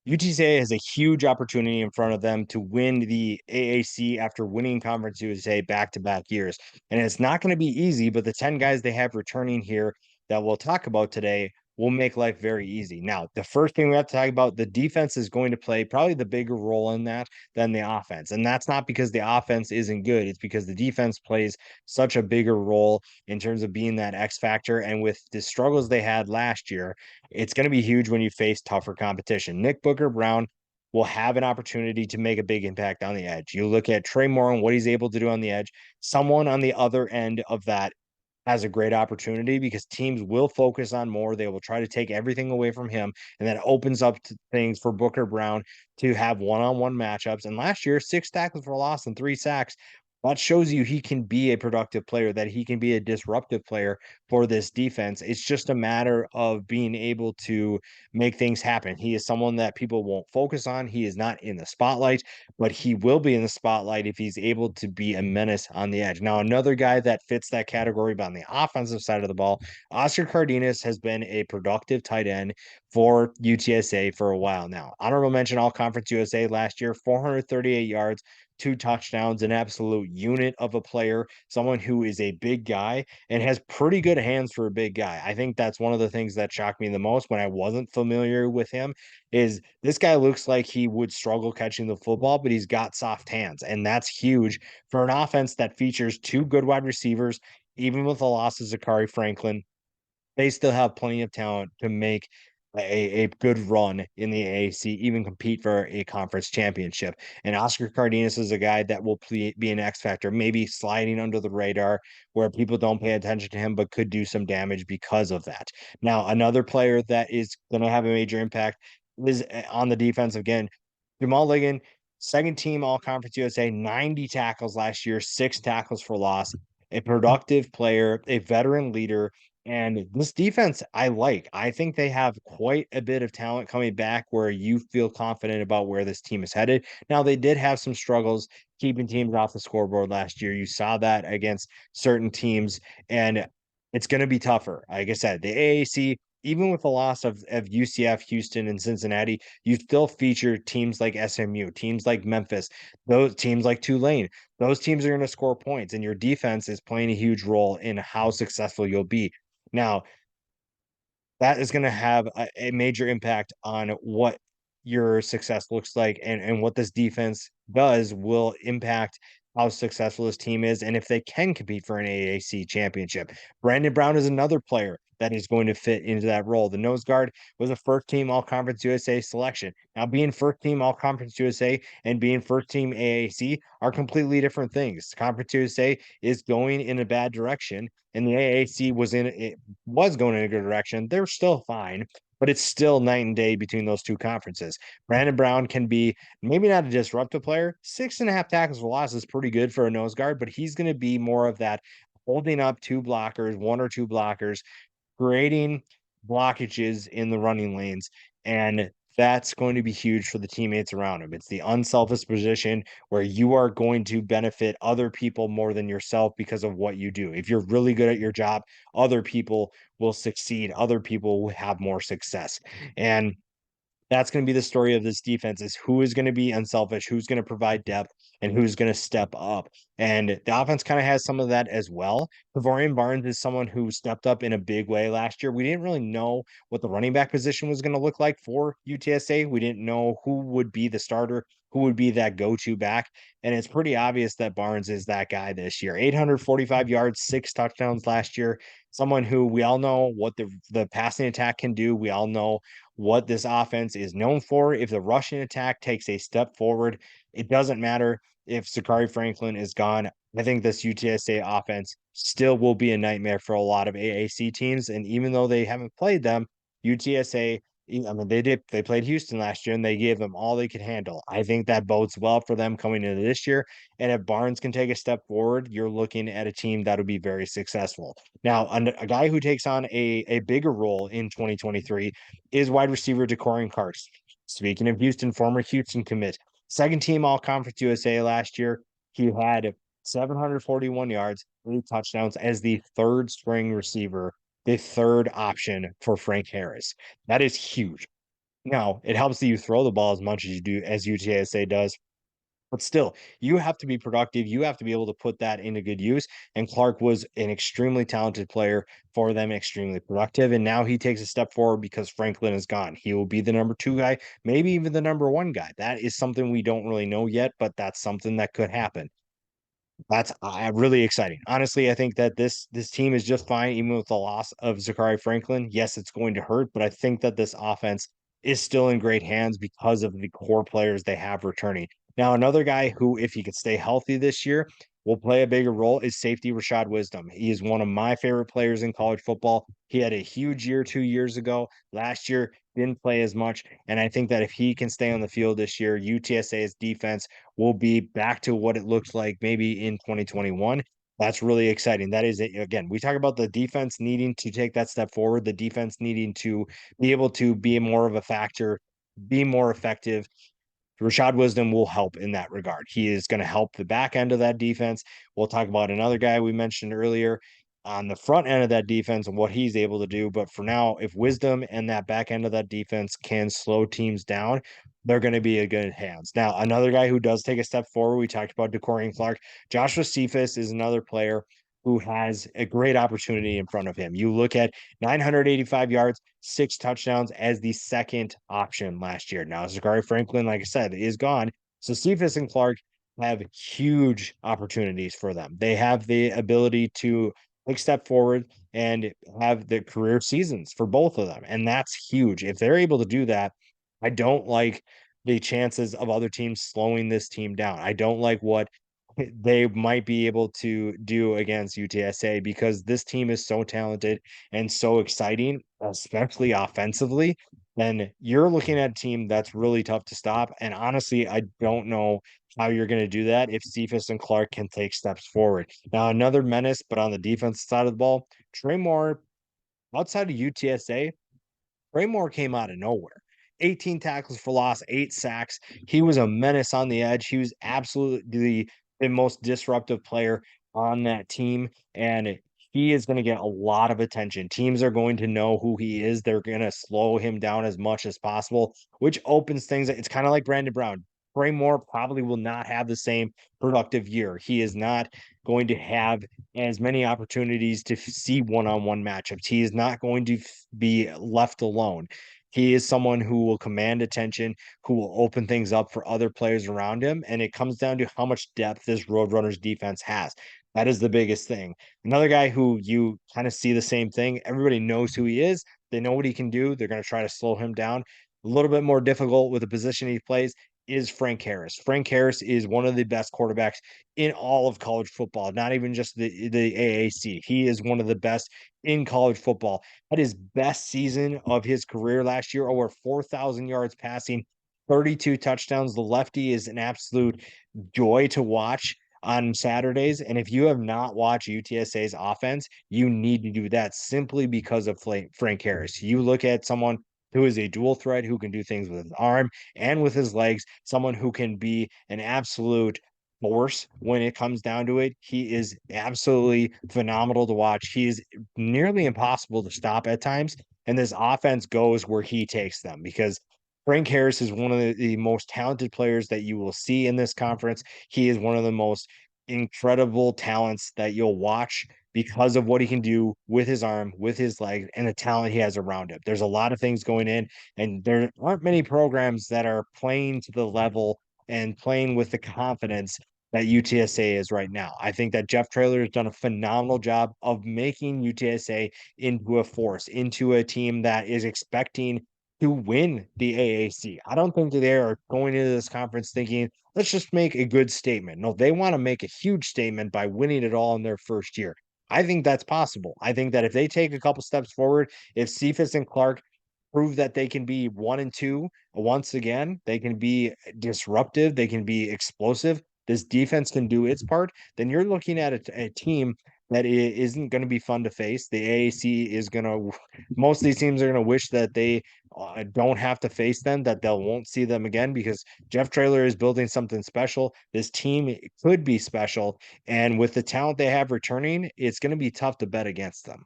UTSA has a huge opportunity in front of them to win the AAC after winning Conference USA back-to-back years. And it's not going to be easy, but the 10 guys they have returning here that we'll talk about today will make life very easy. Now, the first thing we have to talk about, the defense is going to play probably the bigger role in that than the offense. And that's not because the offense isn't good. It's because the defense plays such a bigger role in terms of being that X factor. And with the struggles they had last year, it's going to be huge when you face tougher competition. Nick Booker Brown will have an opportunity to make a big impact on the edge. You look at TREY and what he's able to do on the edge. Someone on the other end of that has a great opportunity because teams will focus on more. They will try to take everything away from him, and that opens up things for Booker Brown to have one-on-one matchups. And last year, 6 tackles for loss and 3 sacks. That shows you he can be a productive player, that he can be a disruptive player for this defense. It's just a matter of being able to make things happen. He is someone that people won't focus on. He is not in the spotlight, but he will be in the spotlight if he's able to be a menace on the edge. Now, another guy that fits that category, but on the offensive side of the ball, Oscar Cardenas has been a productive tight end for UTSA for a while now. Honorable mention All Conference USA last year, 438 yards, 2 touchdowns, an absolute unit of a player, someone who is a big guy and has pretty good hands for a big guy. I think that's one of the things that shocked me the most when I wasn't familiar with him is this guy looks like he would struggle catching the football, but he's got soft hands. And that's huge for an offense that features 2 good wide receivers. Even with the loss of Zachary Franklin, they still have plenty of talent to make a good run in the AAC, even compete for a conference championship. And Oscar Cardenas is a guy that will be an X factor, maybe sliding under the radar where people don't pay attention to him, but could do some damage because of that. Now, another player that is going to have a major impact is on the defense again. JAMAL LIGON, second team All Conference USA, 90 tackles last year, 6 tackles for loss, a productive player, a veteran leader. And this defense, I like. I think they have quite a bit of talent coming back where you feel confident about where this team is headed. Now, they did have some struggles keeping teams off the scoreboard last year. You saw that against certain teams, and it's going to be tougher. Like I said, the AAC, even with the loss of UCF, Houston, and Cincinnati, you still feature teams like SMU, teams like Memphis, those teams like Tulane. Those teams are going to score points, and your defense is playing a huge role in how successful you'll be. Now, that is going to have a major impact on what your success looks like, and what this defense does will impact how successful this team is and if they can compete for an AAC championship. Brandon Brown is another player that is going to fit into that role. The nose guard was a first team All Conference USA selection. Now, being first team All Conference USA and being first team AAC are completely different things. Conference USA is going in a bad direction, and the AAC was going in a good direction. They're still fine, but it's still night and day between those two conferences. Brandon Brown can be maybe not a disruptive player. 6.5 tackles for loss is pretty good for a nose guard, but he's going to be more of that holding up 2 blockers, 1 or 2 blockers, creating blockages in the running lanes. And that's going to be huge for the teammates around him. It's the unselfish position where you are going to benefit other people more than yourself because of what you do. If you're really good at your job, other people will succeed, other people will have more success. And that's going to be the story of this defense is who is going to be unselfish, who's going to provide depth, and who's going to step up. And the offense kind of has some of that as well. KEVORIAN Barnes is someone who stepped up in a big way last year. We didn't really know what the running back position was going to look like for UTSA. We didn't know who would be the starter, who would be that go-to back. And it's pretty obvious that Barnes is that guy this year. 845 yards, 6 touchdowns last year. Someone who we all know what the passing attack can do. We all know what this offense is known for. If the rushing attack takes a step forward, it doesn't matter if Zachary Franklin is gone. I think this UTSA offense still will be a nightmare for a lot of AAC teams. And even though they haven't played them, UTSA, I mean, they played Houston last year and they gave them all they could handle. I think that bodes well for them coming into this year. And if Barnes can take a step forward, you're looking at a team that'll be very successful. Now, a guy who takes on a bigger role in 2023 is wide receiver DeCorian Carts. Speaking of Houston, former Houston commit, second team All Conference USA last year. He had 741 yards, 3 touchdowns as the third string receiver, the third option for Frank Harris. That is huge. Now, it helps that you throw the ball as much as you do as UTSA does. But still, you have to be productive. You have to be able to put that into good use. And Clark was an extremely talented player for them, extremely productive. And now he takes a step forward because Franklin is gone. He will be the number two guy, maybe even the number one guy. That is something we don't really know yet, but that's something that could happen. That's really exciting. Honestly, I think that this team is just fine, even with the loss of Zachary Franklin. Yes, it's going to hurt, but I think that this offense is still in great hands because of the core players they have returning. Now, another guy who, if he could stay healthy this year, will play a bigger role is safety Rashad Wisdom. He is one of my favorite players in college football. He had a huge year 2 years ago. Last year, didn't play as much. And I think that if he can stay on the field this year, UTSA's defense will be back to what it looks like maybe in 2021. That's really exciting. That is, again, we talk about the defense needing to take that step forward, the defense needing to be able to be more of a factor, be more effective. Rashad Wisdom will help in that regard. He is going to help the back end of that defense. We'll talk about another guy we mentioned earlier on the front end of that defense and what he's able to do. But for now, if Wisdom and that back end of that defense can slow teams down, they're going to be in good hands. Now, another guy who does take a step forward, we talked about DeCorian Clark. Joshua CEPHUS is another player who has a great opportunity in front of him. You look at 985 yards, 6 touchdowns as the second option last year. Now, Zachary Franklin, like I said, is gone. So Cephus and Clark have huge opportunities for them. They have the ability to take step forward and have the career seasons for both of them. And that's huge. If they're able to do that, I don't like the chances of other teams slowing this team down. I don't like what they might be able to do against UTSA because this team is so talented and so exciting, especially offensively. Then you're looking at a team that's really tough to stop. And honestly, I don't know how you're going to do that if Cephus and Clark can take steps forward. Now, another menace, but on the defense side of the ball, Trey Moore, outside of UTSA, Raymore came out of nowhere. 18 tackles for loss, 8 sacks. He was a menace on the edge. He was absolutely the most disruptive player on that team. And he is going to get a lot of attention. Teams are going to know who he is. They're going to slow him down as much as possible, which opens things. It's kind of like Brandon Brown. Bray Moore probably will not have the same productive year. He is not going to have as many opportunities to see one-on-one matchups. He is not going to be left alone. He is someone who will command attention, who will open things up for other players around him. And it comes down to how much depth this Roadrunners defense has. That is the biggest thing. Another guy who you kind of see the same thing. Everybody knows who he is. They know what he can do. They're going to try to slow him down. A little bit more difficult with the position he plays is Frank Harris. Frank Harris is one of the best quarterbacks in all of college football, not even just the AAC. He is one of the best in college football. At his best season of his career last year, over 4,000 yards passing, 32 touchdowns. The lefty is an absolute joy to watch on Saturdays. And if you have not watched UTSA's offense, you need to do that simply because of Frank Harris. You look at someone who is a dual threat, who can do things with his arm and with his legs, someone who can be an absolute force when it comes down to it. He is absolutely phenomenal to watch. He is nearly impossible to stop at times. And this offense goes where he takes them because Frank Harris is one of the most talented players that you will see in this conference. He is one of the most incredible talents that you'll watch because of what he can do with his arm, with his leg, and the talent he has around him. There's a lot of things going in, and there aren't many programs that are playing to the level and playing with the confidence that UTSA is right now. I think that Jeff Traylor has done a phenomenal job of making UTSA into a force, into a team that is expecting to win the AAC. I don't think that they are going into this conference thinking, let's just make a good statement. No, they want to make a huge statement by winning it all in their first year. I think that's possible. I think that if they take a couple steps forward, if Cephus and Clark prove that they can be 1 and 2 once again, they can be disruptive, they can be explosive. This defense can do its part. Then you're looking at a team that isn't going to be fun to face. The AAC is going to, most of these teams are going to wish that they don't have to face them, that they won't see them again because Jeff Traylor is building something special. This team could be special. And with the talent they have returning, it's going to be tough to bet against them.